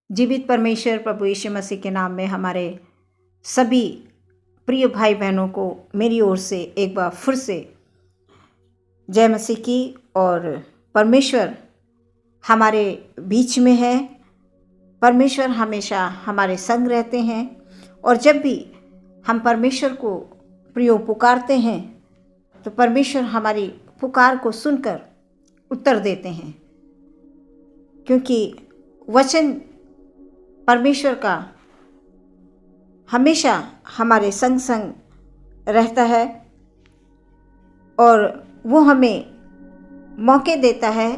जीवित परमेश्वर प्रभु यीशु मसीह के नाम में हमारे सभी प्रिय भाई बहनों को मेरी ओर से एक बार फिर से जय मसीह की। और परमेश्वर हमारे बीच में है। परमेश्वर हमेशा हमारे संग रहते हैं और जब भी हम परमेश्वर को प्रियो पुकारते हैं तो परमेश्वर हमारी पुकार को सुनकर उत्तर देते हैं, क्योंकि वचन परमेश्वर का हमेशा हमारे संग संग रहता है और वो हमें मौके देता है,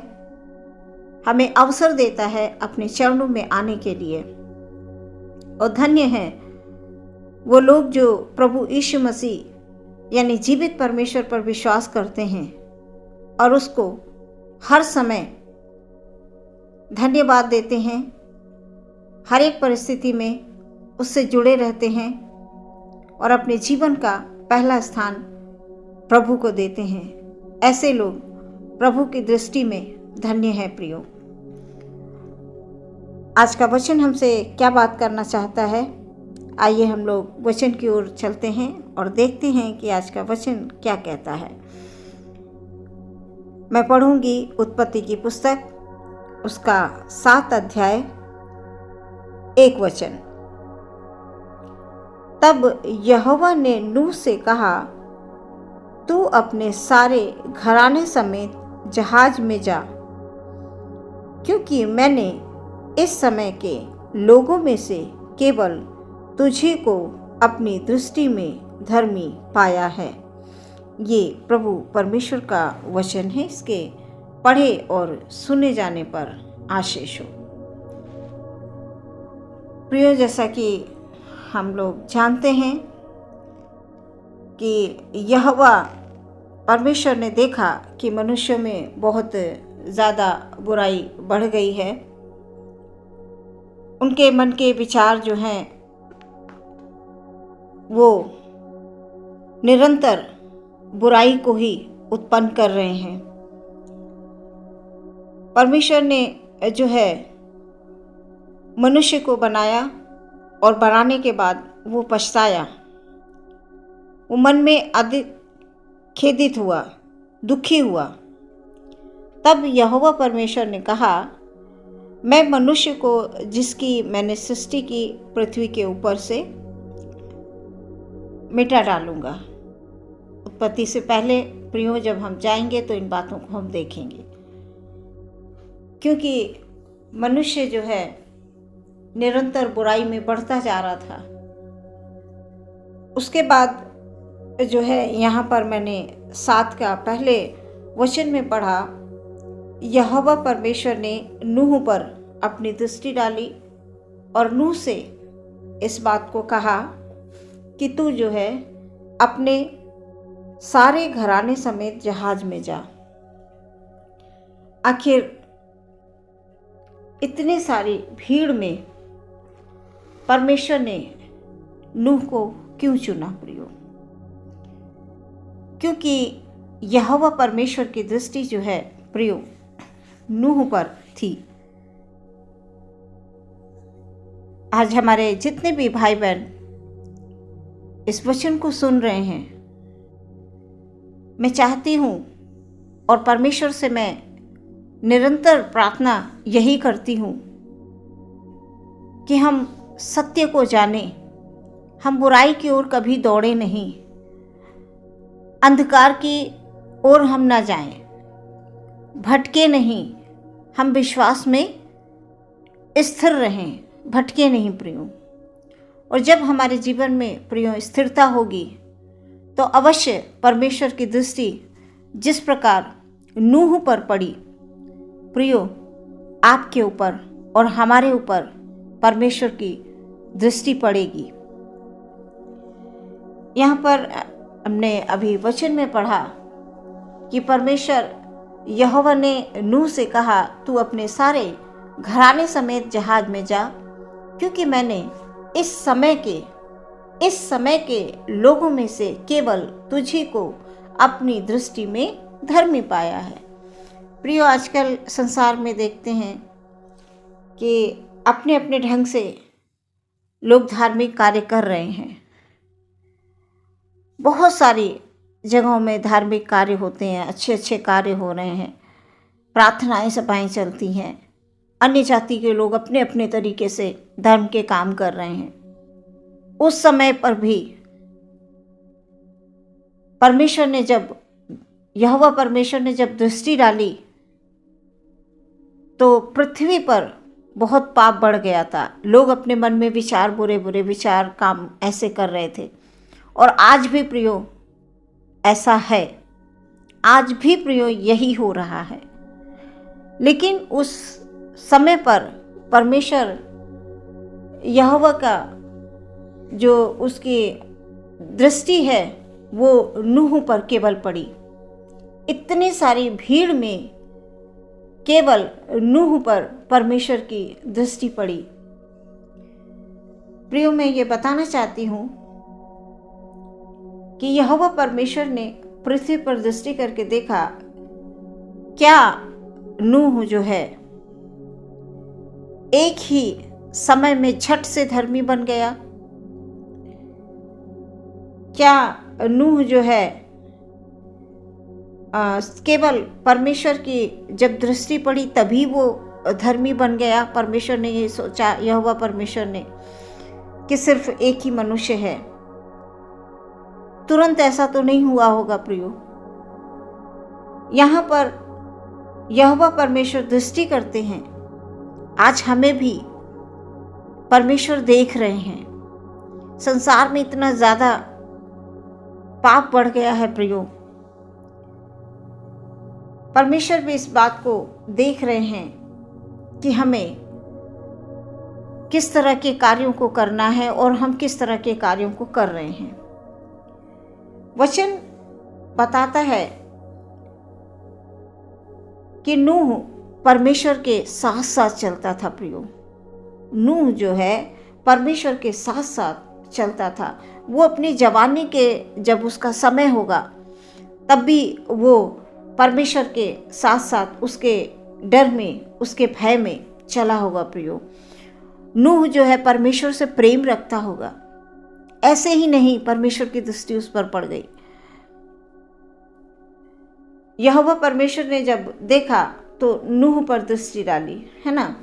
हमें अवसर देता है अपने चरणों में आने के लिए। और धन्य हैं वो लोग जो प्रभु यीशु मसीह यानी जीवित परमेश्वर पर विश्वास करते हैं और उसको हर समय धन्यवाद देते हैं, हर एक परिस्थिति में उससे जुड़े रहते हैं और अपने जीवन का पहला स्थान प्रभु को देते हैं। ऐसे लोग प्रभु की दृष्टि में धन्य है। प्रियो, आज का वचन हमसे क्या बात करना चाहता है? आइए हम लोग वचन की ओर चलते हैं और देखते हैं कि आज का वचन क्या कहता है। मैं पढ़ूंगी उत्पत्ति की पुस्तक, उसका 7 अध्याय 1 वचन। तब यहोवा ने नूह से कहा, तू अपने सारे घराने समेत जहाज में जा, क्योंकि मैंने इस समय के लोगों में से केवल तुझे को अपनी दृष्टि में धर्मी पाया है। ये प्रभु परमेश्वर का वचन है। इसके पढ़े और सुने जाने पर आशीष हो। प्रियो, जैसा कि हम लोग जानते हैं कि यहोवा परमेश्वर ने देखा कि मनुष्य में बहुत ज़्यादा बुराई बढ़ गई है। उनके मन के विचार जो हैं वो निरंतर बुराई को ही उत्पन्न कर रहे हैं। परमेश्वर ने जो है मनुष्य को बनाया और बनाने के बाद वो पछताया, वो मन में अधिक खेदित हुआ, दुखी हुआ। तब यहोवा परमेश्वर ने कहा, मैं मनुष्य को जिसकी मैंने सृष्टि की पृथ्वी के ऊपर से मिटा डालूंगा। उत्पत्ति से पहले प्रियो जब हम जाएंगे तो इन बातों को हम देखेंगे, क्योंकि मनुष्य जो है निरंतर बुराई में बढ़ता जा रहा था। उसके बाद जो है यहाँ पर मैंने 7 का पहले वचन में पढ़ा, यहोवा परमेश्वर ने नूह पर अपनी दृष्टि डाली और नूह से इस बात को कहा कि तू जो है अपने सारे घराने समेत जहाज में जा। आखिर इतने सारी भीड़ में परमेश्वर ने नूह को क्यों चुना? प्रियो, क्योंकि यहोवा परमेश्वर की दृष्टि जो है प्रियो नूह पर थी। आज हमारे जितने भी भाई बहन इस वचन को सुन रहे हैं, मैं चाहती हूँ और परमेश्वर से मैं निरंतर प्रार्थना यही करती हूँ कि हम सत्य को जानें, हम बुराई की ओर कभी दौड़े नहीं, अंधकार की ओर हम ना जाएं, भटके नहीं, हम विश्वास में स्थिर रहें, भटके नहीं प्रियो। और जब हमारे जीवन में प्रियो स्थिरता होगी तो अवश्य परमेश्वर की दृष्टि जिस प्रकार नूह पर पड़ी, प्रियो आपके ऊपर और हमारे ऊपर परमेश्वर की दृष्टि पड़ेगी। यहाँ पर हमने अभी वचन में पढ़ा कि परमेश्वर यहोवा ने नूह से कहा, तू अपने सारे घराने समेत जहाज में जा, क्योंकि मैंने इस समय के लोगों में से केवल तुझी को अपनी दृष्टि में धर्मी पाया है। प्रियो, आजकल संसार में देखते हैं कि अपने अपने ढंग से लोग धार्मिक कार्य कर रहे हैं। बहुत सारी जगहों में धार्मिक कार्य होते हैं, अच्छे अच्छे कार्य हो रहे हैं, प्रार्थनाएं सभाएं चलती हैं, अन्य जाति के लोग अपने अपने तरीके से धर्म के काम कर रहे हैं। उस समय पर भी यहोवा परमेश्वर ने जब दृष्टि डाली तो पृथ्वी पर बहुत पाप बढ़ गया था। लोग अपने मन में विचार, बुरे बुरे विचार, काम ऐसे कर रहे थे। और आज भी प्रियो ऐसा है, आज भी प्रियो यही हो रहा है। लेकिन उस समय पर परमेश्वर यहोवा का जो उसकी दृष्टि है वो नूह पर केवल पड़ी। इतनी सारी भीड़ में केवल नूह पर परमेश्वर की दृष्टि पड़ी। प्रियो, मैं ये बताना चाहती हूँ कि यहोवा परमेश्वर ने पृथ्वी पर दृष्टि करके देखा, क्या नूह जो है एक ही समय में झट से धर्मी बन गया? क्या नूह जो है केवल परमेश्वर की जब दृष्टि पड़ी तभी वो धर्मी बन गया? परमेश्वर ने ये सोचा, यहोवा परमेश्वर ने, कि सिर्फ एक ही मनुष्य है। तुरंत ऐसा तो नहीं हुआ होगा प्रियो। यहाँ पर यहोवा परमेश्वर दृष्टि करते हैं। आज हमें भी परमेश्वर देख रहे हैं। संसार में इतना ज़्यादा पाप बढ़ गया है प्रियो। परमेश्वर भी इस बात को देख रहे हैं कि हमें किस तरह के कार्यों को करना है और हम किस तरह के कार्यों को कर रहे हैं। वचन बताता है कि नूह परमेश्वर के साथ साथ चलता था प्रियो। नूह जो है परमेश्वर के साथ साथ चलता था। वो अपनी जवानी के जब उसका समय होगा तब भी वो परमेश्वर के साथ साथ उसके डर में, उसके भय में चला होगा प्रियो। नूह जो है परमेश्वर से प्रेम रखता होगा। ऐसे ही नहीं, परमेश्वर की दृष्टि उस पर पड़ गई। यहोवा परमेश्वर ने जब देखा तो नूह पर दृष्टि डाली, है ना।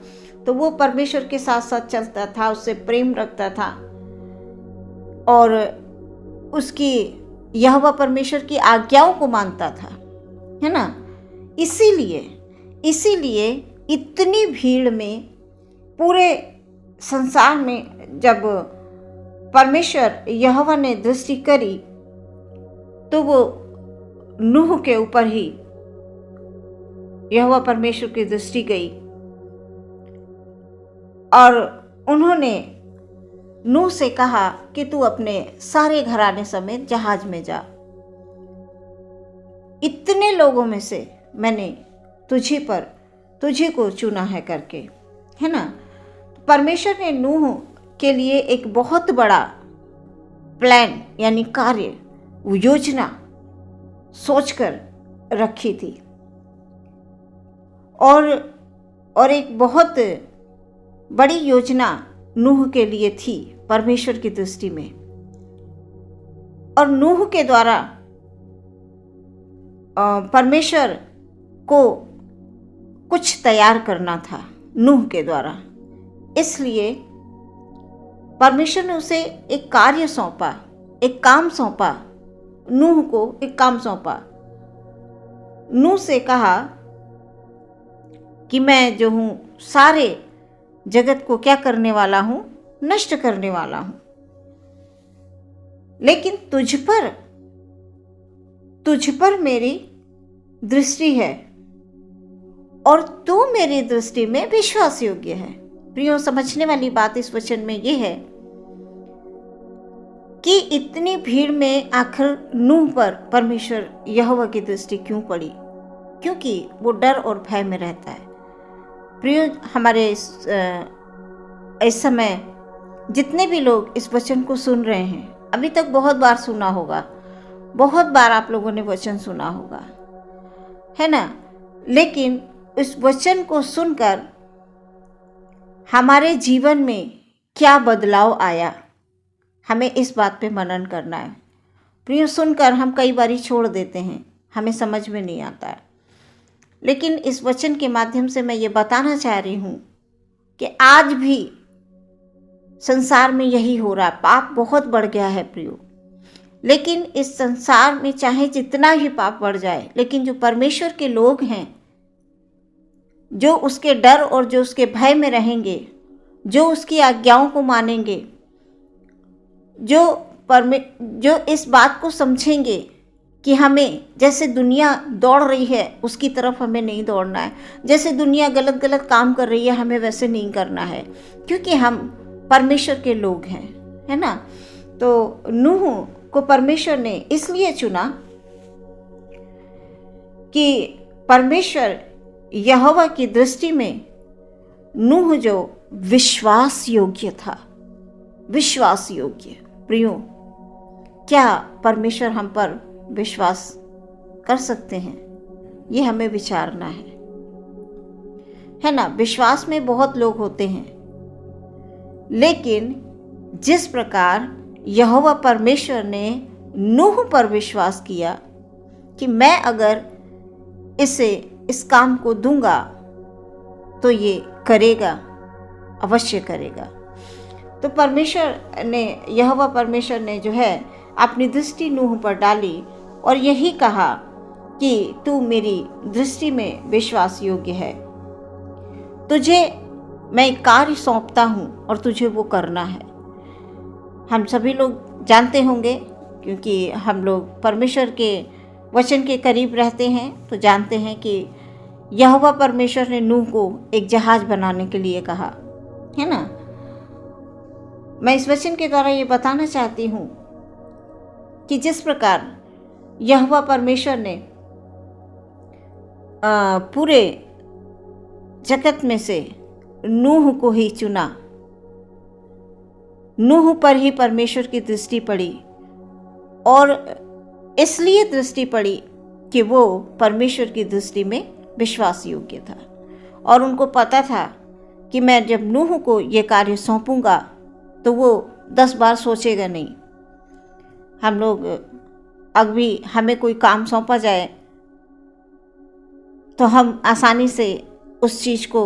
तो वो परमेश्वर के साथ साथ चलता था, उससे प्रेम रखता था और उसकी, यहोवा परमेश्वर की आज्ञाओं को मानता था, है ना। इसीलिए इतनी भीड़ में, पूरे संसार में जब परमेश्वर यहोवा ने दृष्टि करी तो वो नूह के ऊपर ही यहोवा परमेश्वर की दृष्टि गई और उन्होंने नूह से कहा कि तू अपने सारे घराने समेत जहाज में जा। इतने लोगों में से मैंने तुझे को चुना है करके, है ना। परमेश्वर ने नूह के लिए एक बहुत बड़ा प्लान यानी कार्य, योजना सोचकर रखी थी और एक बहुत बड़ी योजना नूह के लिए थी परमेश्वर की दृष्टि में। और नूह के द्वारा परमेश्वर को कुछ तैयार करना था नूह के द्वारा। इसलिए परमेश्वर ने उसे एक कार्य सौंपा, एक काम सौंपा। नूह को एक काम सौंपा। नूह से कहा कि मैं जो हूँ सारे जगत को क्या करने वाला हूँ, नष्ट करने वाला हूँ, लेकिन तुझ पर मेरी दृष्टि है और तू मेरी दृष्टि में विश्वास योग्य है। प्रियो, समझने वाली बात इस वचन में ये है कि इतनी भीड़ में आखिर नूह पर परमेश्वर यहोवा की दृष्टि क्यों पड़ी? क्योंकि वो डर और भय में रहता है। प्रियो, हमारे इस समय जितने भी लोग इस वचन को सुन रहे हैं, अभी तक बहुत बार सुना होगा, बहुत बार आप लोगों ने वचन सुना होगा, है ना। लेकिन इस वचन को सुनकर हमारे जीवन में क्या बदलाव आया, हमें इस बात पे मनन करना है। प्रियो, सुनकर हम कई बार छोड़ देते हैं, हमें समझ में नहीं आता है। लेकिन इस वचन के माध्यम से मैं ये बताना चाह रही हूँ कि आज भी संसार में यही हो रहा है। पाप बहुत बढ़ गया है प्रियो। लेकिन इस संसार में चाहे जितना ही पाप बढ़ जाए, लेकिन जो परमेश्वर के लोग हैं, जो उसके डर और जो उसके भय में रहेंगे, जो उसकी आज्ञाओं को मानेंगे, जो इस बात को समझेंगे कि हमें जैसे दुनिया दौड़ रही है उसकी तरफ हमें नहीं दौड़ना है, जैसे दुनिया गलत गलत काम कर रही है हमें वैसे नहीं करना है, क्योंकि हम परमेश्वर के लोग हैं, है ना। तो नूह को परमेश्वर ने इसलिए चुना कि परमेश्वर यहोवा की दृष्टि में नूह जो विश्वास योग्य था, विश्वास योग्य। प्रियो, क्या परमेश्वर हम पर विश्वास कर सकते हैं? ये हमें विचारना है ना। विश्वास में बहुत लोग होते हैं, लेकिन जिस प्रकार यहोवा परमेश्वर ने नूह पर विश्वास किया कि मैं अगर इस काम को दूंगा तो ये करेगा, अवश्य करेगा। तो यहोवा परमेश्वर ने जो है अपनी दृष्टि नूह पर डाली और यही कहा कि तू मेरी दृष्टि में विश्वास योग्य है, तुझे मैं एक कार्य सौंपता हूँ और तुझे वो करना है। हम सभी लोग जानते होंगे, क्योंकि हम लोग परमेश्वर के वचन के करीब रहते हैं, तो जानते हैं कि यहोवा परमेश्वर ने नूह को एक जहाज बनाने के लिए कहा, है ना। मैं इस वचन के द्वारा ये बताना चाहती हूँ कि जिस प्रकार यहोवा परमेश्वर ने पूरे जगत में से नूह को ही चुना, नूह पर ही परमेश्वर की दृष्टि पड़ी, और इसलिए दृष्टि पड़ी कि वो परमेश्वर की दृष्टि में विश्वास योग्य था। और उनको पता था कि मैं जब नूह को ये कार्य सौंपूंगा तो वो 10 बार सोचेगा नहीं। हम लोग अभी हमें कोई काम सौंपा जाए तो हम आसानी से उस चीज़ को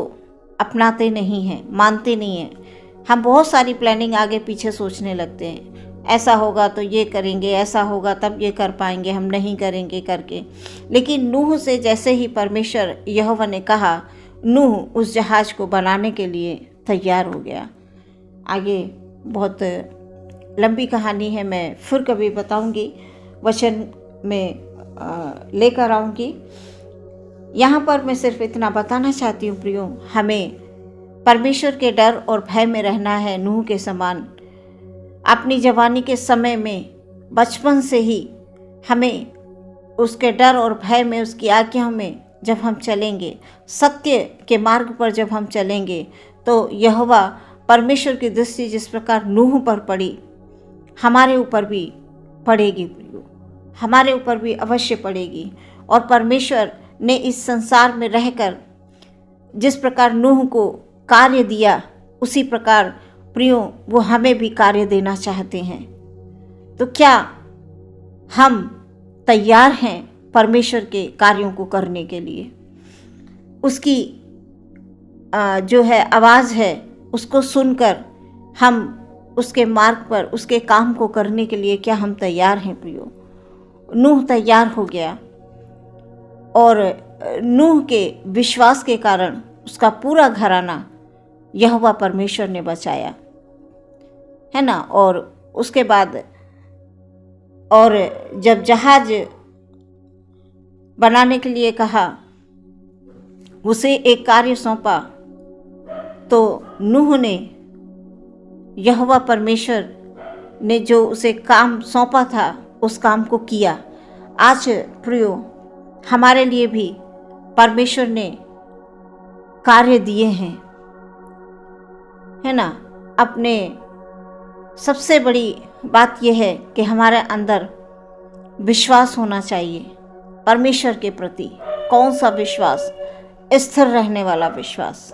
अपनाते नहीं हैं, मानते नहीं हैं। हम बहुत सारी प्लानिंग आगे पीछे सोचने लगते हैं, ऐसा होगा तो ये करेंगे, ऐसा होगा तब ये कर पाएंगे, हम नहीं करेंगे करके। लेकिन नूह से जैसे ही परमेश्वर यहोवा ने कहा, नूह उस जहाज को बनाने के लिए तैयार हो गया। आगे बहुत लंबी कहानी है, मैं फिर कभी बताऊंगी, वचन में लेकर आऊँगी। यहाँ पर मैं सिर्फ इतना बताना चाहती हूँ प्रियो, हमें परमेश्वर के डर और भय में रहना है नूह के समान। अपनी जवानी के समय में बचपन से ही हमें उसके डर और भय में, उसकी आज्ञा में जब हम चलेंगे, सत्य के मार्ग पर जब हम चलेंगे, तो यहोवा परमेश्वर की दृष्टि जिस प्रकार नूह पर पड़ी, हमारे ऊपर भी पड़ेगी प्रियो, हमारे ऊपर भी अवश्य पड़ेगी। और परमेश्वर ने इस संसार में रहकर जिस प्रकार नूह को कार्य दिया, उसी प्रकार प्रियो वो हमें भी कार्य देना चाहते हैं। तो क्या हम तैयार हैं परमेश्वर के कार्यों को करने के लिए? उसकी जो है आवाज़ है, उसको सुनकर हम उसके मार्ग पर, उसके काम को करने के लिए क्या हम तैयार हैं प्रियो? नूह तैयार हो गया, और नूह के विश्वास के कारण उसका पूरा घराना यहोवा परमेश्वर ने बचाया, है ना। और उसके बाद और जब जहाज बनाने के लिए कहा, उसे एक कार्य सौंपा, तो नूह ने, यहोवा परमेश्वर ने जो उसे काम सौंपा था उस काम को किया। आज प्रियो हमारे लिए भी परमेश्वर ने कार्य दिए हैं, है ना। अपने सबसे बड़ी बात यह है कि हमारे अंदर विश्वास होना चाहिए परमेश्वर के प्रति। कौन सा विश्वास? स्थिर रहने वाला विश्वास।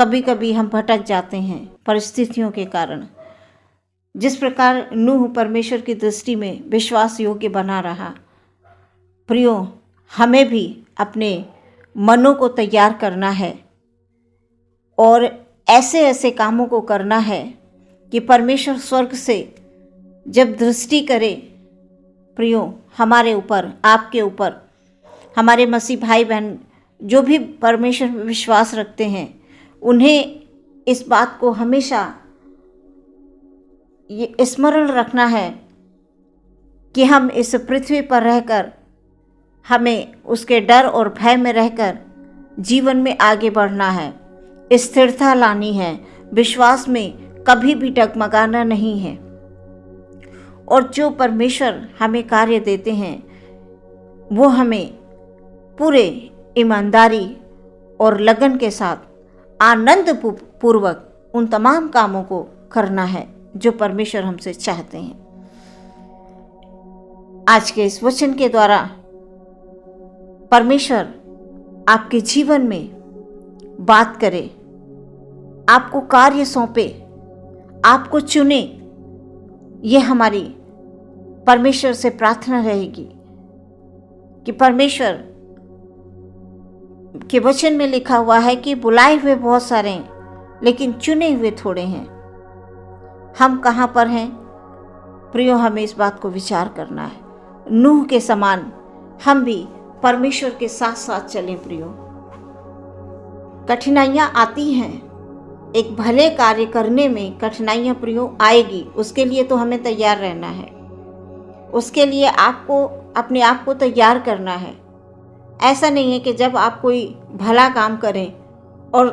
कभी कभी हम भटक जाते हैं परिस्थितियों के कारण। जिस प्रकार नूह परमेश्वर की दृष्टि में विश्वास योग्य बना रहा, प्रियो हमें भी अपने मनों को तैयार करना है और ऐसे ऐसे कामों को करना है कि परमेश्वर स्वर्ग से जब दृष्टि करे प्रियो हमारे ऊपर, आपके ऊपर, हमारे मसीह भाई बहन जो भी परमेश्वर में विश्वास रखते हैं, उन्हें इस बात को हमेशा ये स्मरण रखना है कि हम इस पृथ्वी पर रहकर हमें उसके डर और भय में रहकर जीवन में आगे बढ़ना है, स्थिरता लानी है, विश्वास में कभी भी डगमगाना नहीं है। और जो परमेश्वर हमें कार्य देते हैं वो हमें पूरे ईमानदारी और लगन के साथ आनंद पूर्वक उन तमाम कामों को करना है जो परमेश्वर हमसे चाहते हैं। आज के इस वचन के द्वारा परमेश्वर आपके जीवन में बात करे, आपको कार्य सौंपे, आपको चुने। ये हमारी परमेश्वर से प्रार्थना रहेगी कि परमेश्वर के वचन में लिखा हुआ है कि बुलाए हुए बहुत सारे हैं लेकिन चुने हुए थोड़े हैं। हम कहाँ पर हैं प्रियो, हमें इस बात को विचार करना है। नूह के समान हम भी परमेश्वर के साथ साथ चलें प्रियो। कठिनाइयाँ आती हैं, एक भले कार्य करने में कठिनाइयाँ प्रियो आएगी, उसके लिए तो हमें तैयार रहना है। उसके लिए आपको अपने आप को तैयार करना है। ऐसा नहीं है कि जब आप कोई भला काम करें और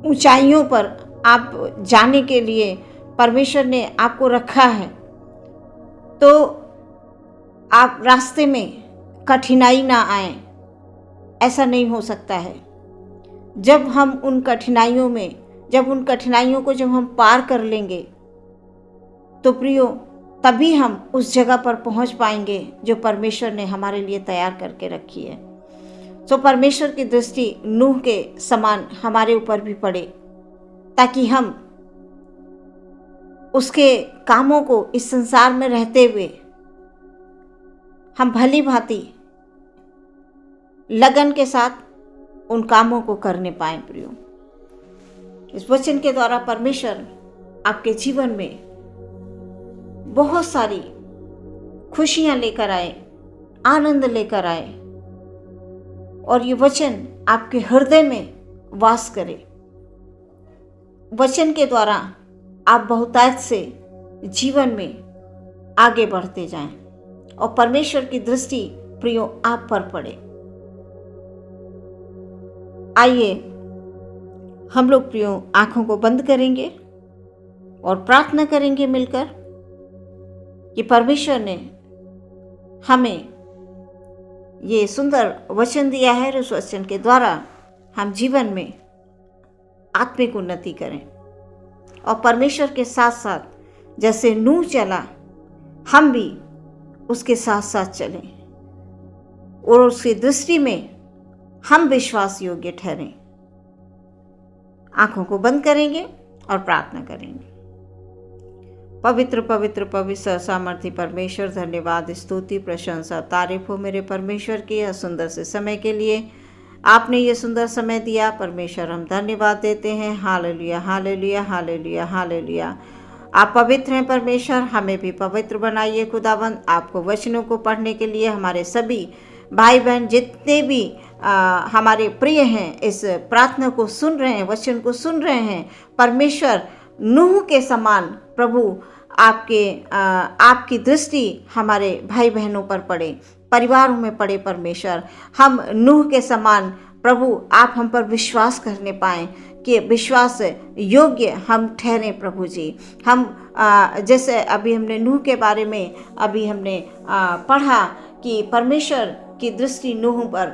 ऊंचाइयों पर आप जाने के लिए परमेश्वर ने आपको रखा है तो आप रास्ते में कठिनाई ना आए, ऐसा नहीं हो सकता है। जब हम उन कठिनाइयों में, जब उन कठिनाइयों को जब हम पार कर लेंगे तो प्रियो तभी हम उस जगह पर पहुंच पाएंगे जो परमेश्वर ने हमारे लिए तैयार करके रखी है। तो परमेश्वर की दृष्टि नूह के समान हमारे ऊपर भी पड़े ताकि हम उसके कामों को इस संसार में रहते हुए हम भली भांति लगन के साथ उन कामों को करने पाएं प्रियो। इस वचन के द्वारा परमेश्वर आपके जीवन में बहुत सारी खुशियां लेकर आए, आनंद लेकर आए और ये वचन आपके हृदय में वास करे। वचन के द्वारा आप बहुतायत से जीवन में आगे बढ़ते जाएं और परमेश्वर की दृष्टि प्रियो आप पर पड़े। आइए हम लोग प्रियो आंखों को बंद करेंगे और प्रार्थना करेंगे मिलकर कि परमेश्वर ने हमें ये सुंदर वचन दिया है और उस वचन के द्वारा हम जीवन में आत्मिक उन्नति करें और परमेश्वर के साथ साथ जैसे नूह चला हम भी उसके साथ साथ चलें और उसकी दृष्टि में हम विश्वास योग्य ठहरें। आंखों को बंद करेंगे और प्रार्थना करेंगे। पवित्र पवित्र पवित्र सामर्थी परमेश्वर, धन्यवाद, स्तुति, प्रशंसा, तारीफ हो मेरे परमेश्वर की यह सुंदर से समय के लिए। आपने ये सुंदर समय दिया परमेश्वर, हम धन्यवाद देते हैं। Hallelujah hallelujah hallelujah hallelujah. आप पवित्र हैं परमेश्वर, हमें भी पवित्र बनाइए खुदाबंद। आपको वचनों को पढ़ने के लिए हमारे सभी भाई बहन जितने भी हमारे प्रिय हैं इस प्रार्थना को सुन रहे हैं, वचन को सुन रहे हैं परमेश्वर, नूह के समान प्रभु आपकी दृष्टि हमारे भाई बहनों पर पड़े, परिवारों में पड़े परमेश्वर। हम नूह के समान प्रभु आप हम पर विश्वास करने पाएँ कि विश्वास योग्य हम ठहरें प्रभु जी। हम जैसे अभी हमने नूह के बारे में अभी हमने पढ़ा कि परमेश्वर की दृष्टि नूह पर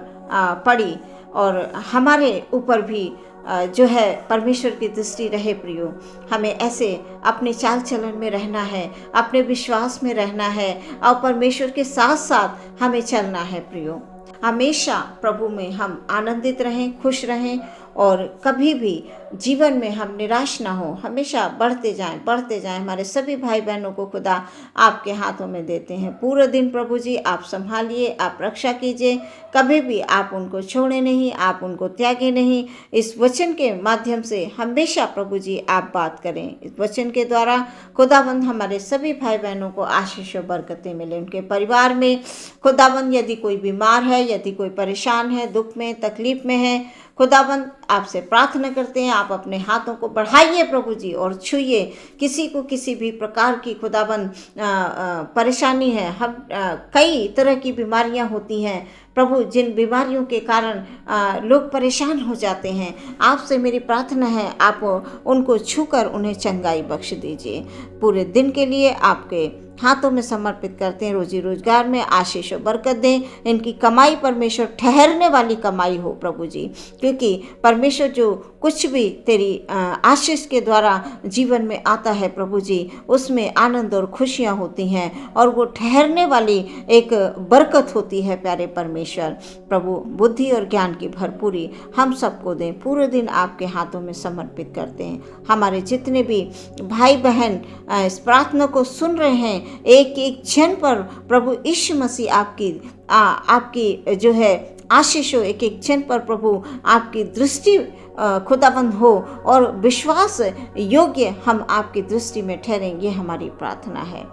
पड़ी और हमारे ऊपर भी जो है परमेश्वर की दृष्टि रहे प्रियो। हमें ऐसे अपने चाल चलन में रहना है, अपने विश्वास में रहना है और परमेश्वर के साथ साथ हमें चलना है प्रियो। हमेशा प्रभु में हम आनंदित रहें, खुश रहें और कभी भी जीवन में हम निराश ना हो, हमेशा बढ़ते जाएं। हमारे सभी भाई बहनों को खुदा आपके हाथों में देते हैं। पूरे दिन प्रभु जी आप संभालिए, आप रक्षा कीजिए, कभी भी आप उनको छोड़े नहीं, आप उनको त्यागे नहीं। इस वचन के माध्यम से हमेशा प्रभु जी आप बात करें। इस वचन के द्वारा खुदाबंद हमारे सभी भाई बहनों को आशीष और बरकतें मिले। उनके परिवार में खुदाबंद यदि कोई बीमार है, यदि कोई परेशान है, दुख में तकलीफ में है, खुदाबंद आपसे प्रार्थना करते हैं, आप अपने हाथों को बढ़ाइए प्रभु जी और छूइए। किसी को किसी भी प्रकार की खुदाबंद परेशानी है, हम कई तरह की बीमारियां होती हैं प्रभु, जिन बीमारियों के कारण लोग परेशान हो जाते हैं, आपसे मेरी प्रार्थना है आप उनको छूकर उन्हें चंगाई बख्श दीजिए। पूरे दिन के लिए आपके हाथों में समर्पित करते हैं। रोजी रोजगार में आशीष और बरकत दें। इनकी कमाई परमेश्वर ठहरने वाली कमाई हो प्रभु जी, क्योंकि परमेश्वर जो कुछ भी तेरी आशीष के द्वारा जीवन में आता है प्रभु जी, उसमें आनंद और खुशियाँ होती हैं और वो ठहरने वाली एक बरकत होती है। प्यारे परमेश्वर प्रभु, बुद्धि और ज्ञान की भरपूरी हम सबको दें। पूरे दिन आपके हाथों में समर्पित करते हैं। हमारे जितने भी भाई बहन इस प्रार्थना को सुन रहे हैं, एक एक क्षण पर प्रभु यीशु मसीह आपकी जो है आशीष हो, एक एक क्षण पर प्रभु आपकी दृष्टि खुदाबंद हो और विश्वास योग्य हम आपकी दृष्टि में ठहरेंगे, हमारी प्रार्थना है।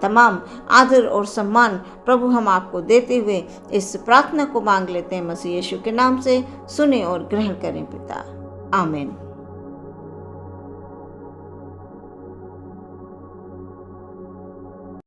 तमाम आदर और सम्मान प्रभु हम आपको देते हुए इस प्रार्थना को मांग लेते हैं मसीह यीशु के नाम से। सुने और ग्रहण करें पिता, आमीन।